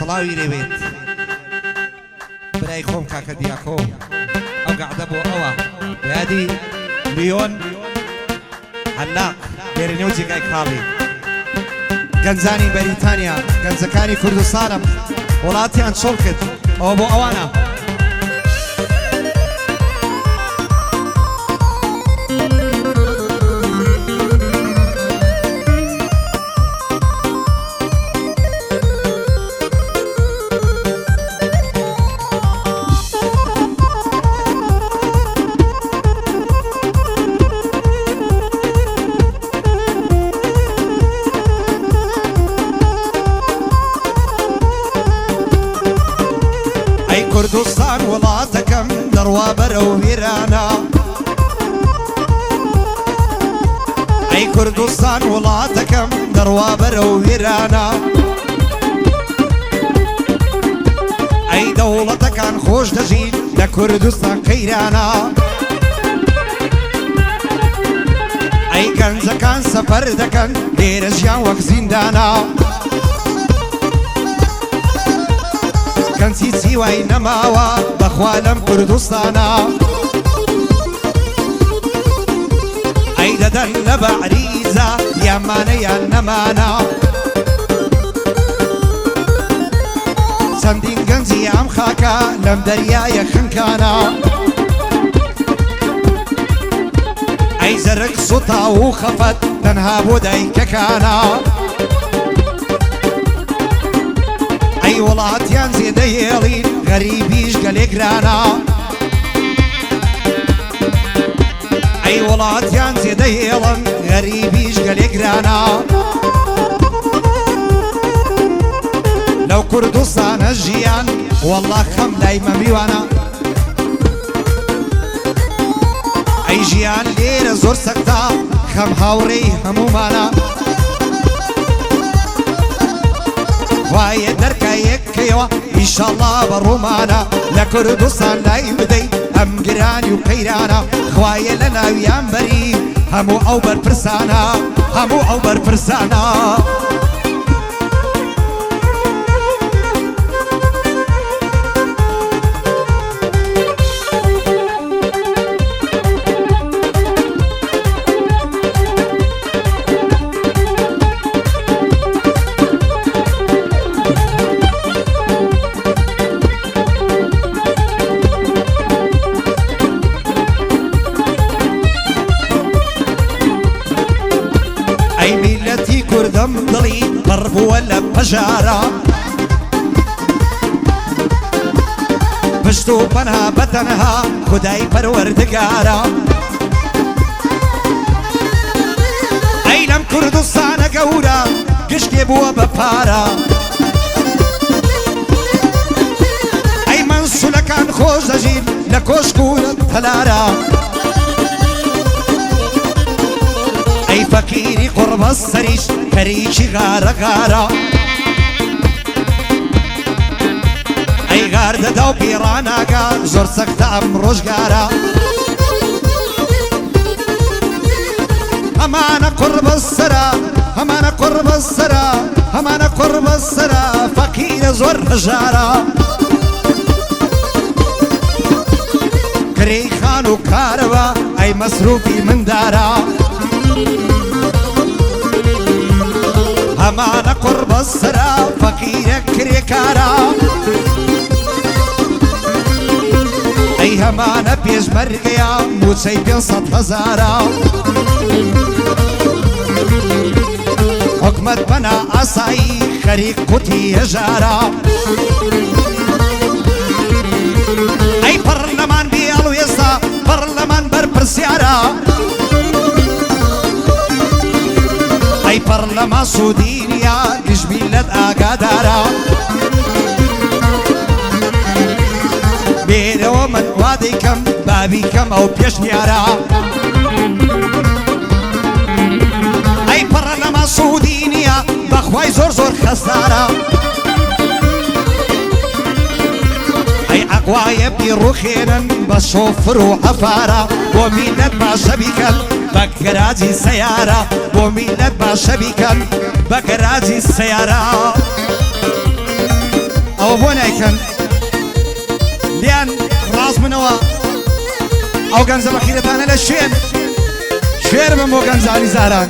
سڵاوی لێوێت برای خۆم کاکە دیاکۆم ئەو گەعدە بۆ ئەوە یادی لیۆن هەناق لێرەنێو جێگای کاڵی گەنجانی بەریتانیا گەنجەکانی کوردستانم وڵاتیان چۆڵ کرد ئەوە بۆ ئەوانە کوردستان وڵاتەکەم دەڕوا بەرەو وێرانە ئەی کوردستان وڵاتەکەم دەڕوا بەرەو وێرانە ئەی دەوڵەتەکان خۆش دەژین لە کوردستان قەیرانە ئەی گەنجەکان سەفەر دەکەن لێرە ژیان وەک زیندانە کەنچی چیوای نەماوە بەخوا لەم کوردستانە ئەی دەدەن لە بەعریزە یامانەیان نەمانە چەندین گەنجی ئەم خاکە لەم دەریایە خنکانە ئەی زەرک سوتا و خەفەت تەنها بۆ دایکەکانە ئەی وڵاتیان زێدە هێڵین غەریبیش گەلێگرانە ئەی وڵاتیان زێدە هێڵن غەریبیش گەلێگرانە لەو کوردستانە ژیان وەڵڵا خەم لای مەمیوانە ئەی ژیان لێرە زۆر سەکتا خەم هاوڕێی هەمومانە وایە دەرکە یەکەوە ئیشەڵڵا بەڕوومانە لە کوردستان لای بدەین ئەم گرانی و قەیرانە خوایە لە ناویان بەری هەموو ئەو بەرپرسانە هەموو ئەو بەرپرسانە ئەی میلەتی کوردم دڵی پڕ بووە لە پەژارە پشت و پەنها بەتەنها خودای پەروەردگارە ئەی لەم کوردستانە گەورە گشتێ بووە بە پارە ئەی مەنسوولەکان خۆش دەژین لە کۆشک و تەلارە ئەی فەقیری قوربە سەریش کەریکی غارە غارە ئەی غار دەدا و پیڕاناگا زۆر سەختە ئەم ڕۆژگارە هەمانە قوربە سەرە هەمانە قوربە سەرە هەمانە قوربە سەرە فەقیرە زۆر هەژارە کرێی خان و کارەوە ئەی مەسروفی مندارە هەمانە قوربە سەرە فەقیرە کرێکارە ئەی هەمانە پێشمەرگەیە موچەی 500 هەزارە حکومەت بەنا ئاسایی خەریک قوتی هێژارە ئەی پەرلەمان بیاڵوێستا پەرلەمان بەرپرسیارە ئەی پەرلەمان سوودینیا گشت میلەت ئاگادارە بێرەوە من وا دەیکەم بابی کەم ئەو پێشنیارە ئەی پەرلەمان سوودینیا بەخوای زۆر زۆر خەسارە ئەی ئەقوایە بیڕوخێنن بە شۆفر و عەفارە بۆ میلەت باشە بیکەن بە گەراجی سەیارە بۆ میلەت باشە بیکەن بە گەراجی سەیارە ئەوە بۆ نایکەن لیان ڕاست منەوە ئەو گەنجە بەخیرەتانە لە شوێر من بۆ گەنجانی زاران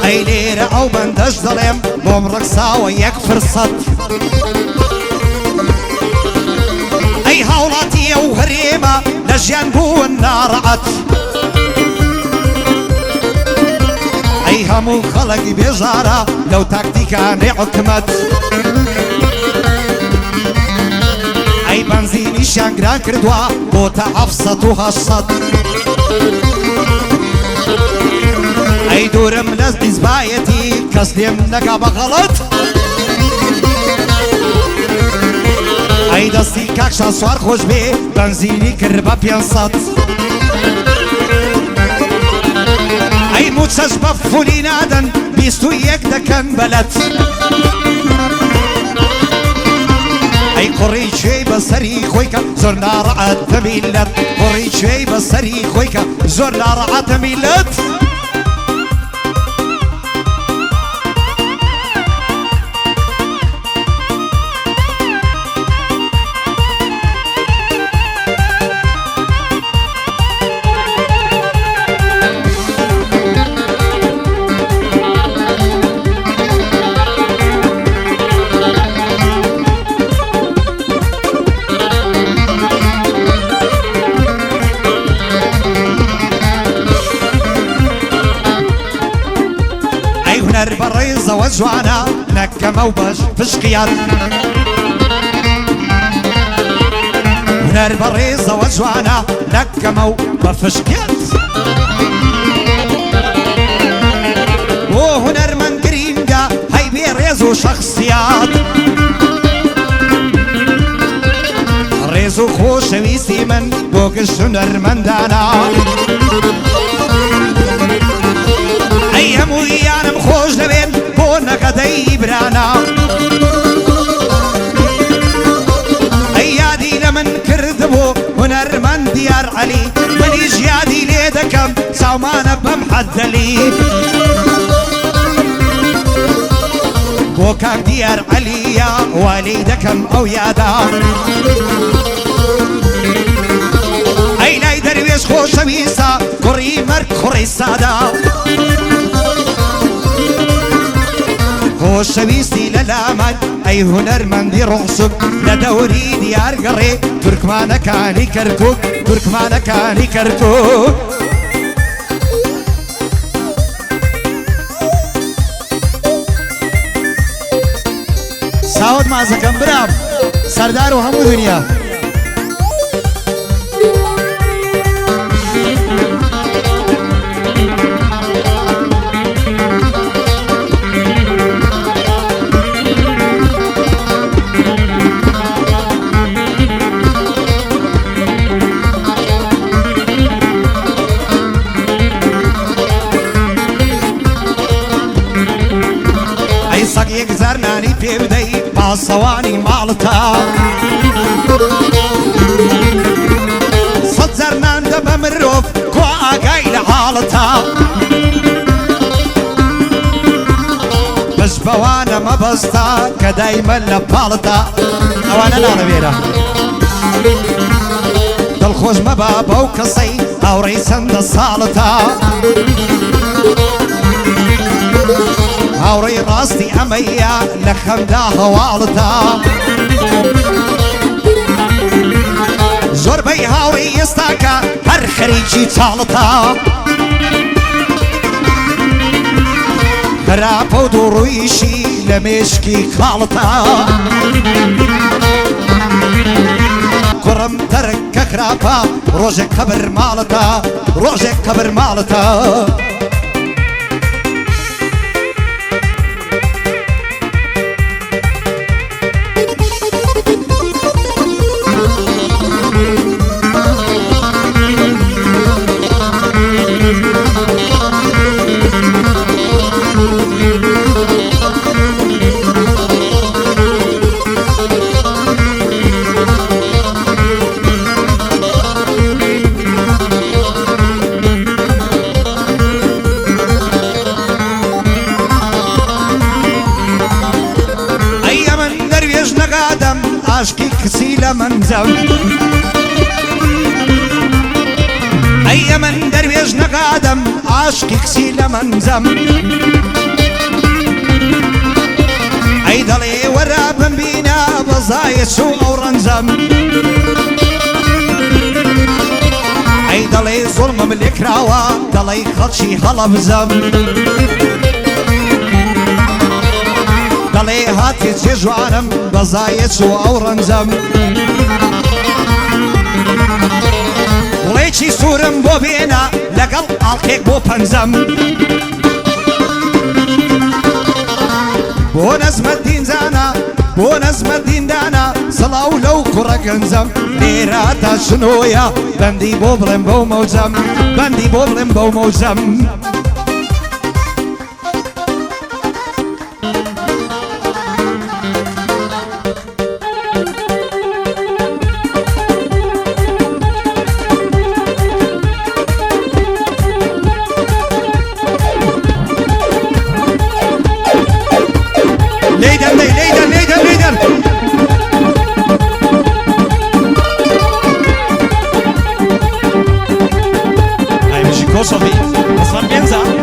ئەی لێرە ئەو بەندەش دەڵێم بۆم ڕقساوە یەک فرسەت ئەی هاوڵاتیە و هەرێمە لە ژیان بوون ناڕەعەت ئەی هەموو خەڵکی بێژارە لەو تاکتیکانەی حکومەت ئەی بەنزینیشیان گران کردووە بۆ تا 700 و 800 ئەی دوورم لە حیزبایەتی کەس لێم نەکا بە غەڵەت ئەی دەستی کاکشان سوار خۆش بێ بەنزینی کرد بە 500 ئەی موچەش بە فولی نادەن 21 دەکەن بەلەت ئەی کوڕی کوێی بەسەری خۆی کە زۆر ناڕەعەتە میلەت کوڕی کوێی بەسەری خۆی کە زۆر ناڕەعەتە میلەت هونەر بەڕێزەوە جوانە نەکەمە و بەش پشقیات هونەر بەڕێزەوە جوانە نەکەمە و بە فشقیات بۆ هونەرمەند گرینگە هەی بێ ڕێز و شەخسیات ڕێز و خۆشەویستی من بۆ گشت هونەرمەندانە ئەی هەموویانم خۆش دەوێن بۆ نەقەدەی برانە ئەی یادی لە من کردبوو هونەرمەند دیار عەلی منیش یادی لێ دەکەم چاومانە بەم حەدەلی بۆ کاک دیار عەلیە والی دەکەم ئەو یادا ئەی لای دەروێش خۆشەویستە کوڕی مەرگ کوڕی سادە خۆشەویستی لە لامان ئەی هونەرمەندی ڕوحسوک لە دەوری دیار گەڕێ تورکمانەکانی کەرکووک تورکمانەکانی کەرکووک ساوت مازەکەم برام سەردار و هەموو دنیا سەگ یەک زار نانی پێ بدەی پاسەوانی ماڵتە سەد زار نان دەبە مرۆڤ کوا ئاگای لە حاڵتە بەش بەوانە مەبەستە کە دایمەن لە پاڵتە ئەوانە نانەوێرە دڵخۆش مەبە بەو کەسەی هاوڕێی چەندە ساڵتە هاوڕێی ڕاستی ئەمەیە لە خەمدا هەواڵتە زۆربەی هاوڕێی ئێستاکە هەر خەریکی چاڵتە خراپە و دووڕوویشی لە مێشکی کاڵتە کوڕم تەرک کە خراپە ڕۆژێک قەبر ماڵتە ڕۆژێک قەبر ماڵتە عاشقی کچی لە منزەم ئەیە من دەروێژ نەقادەم عاشقی کچی لە منزەم ئەی دەڵێ وەرە بمبینە بەزایە چوو ئەو ڕەنجەم ئەی دەڵێ زوڵمم لێکراوە دەڵێ خەڵکی هەڵەبزەم دەڵێ هاتی جێژوانم بەزایە چوو ئەو ڕەنجەم وڵێکی سوورم بۆ بێنە لەگەڵ ئاڵقێک بۆ پەنجەم بۆ نەزمە دینجانە بۆ نەزمە دیندانە سڵاو لەو کوڕە گەنجەم لێرە تا شنۆیە بەندی بۆ بڵێم بەو مەوجەم بەندی بۆ بڵێم بەو مەوجەم ليدن ليدن ليدن ليدن هاي مش كوسوفي اصلا بينزا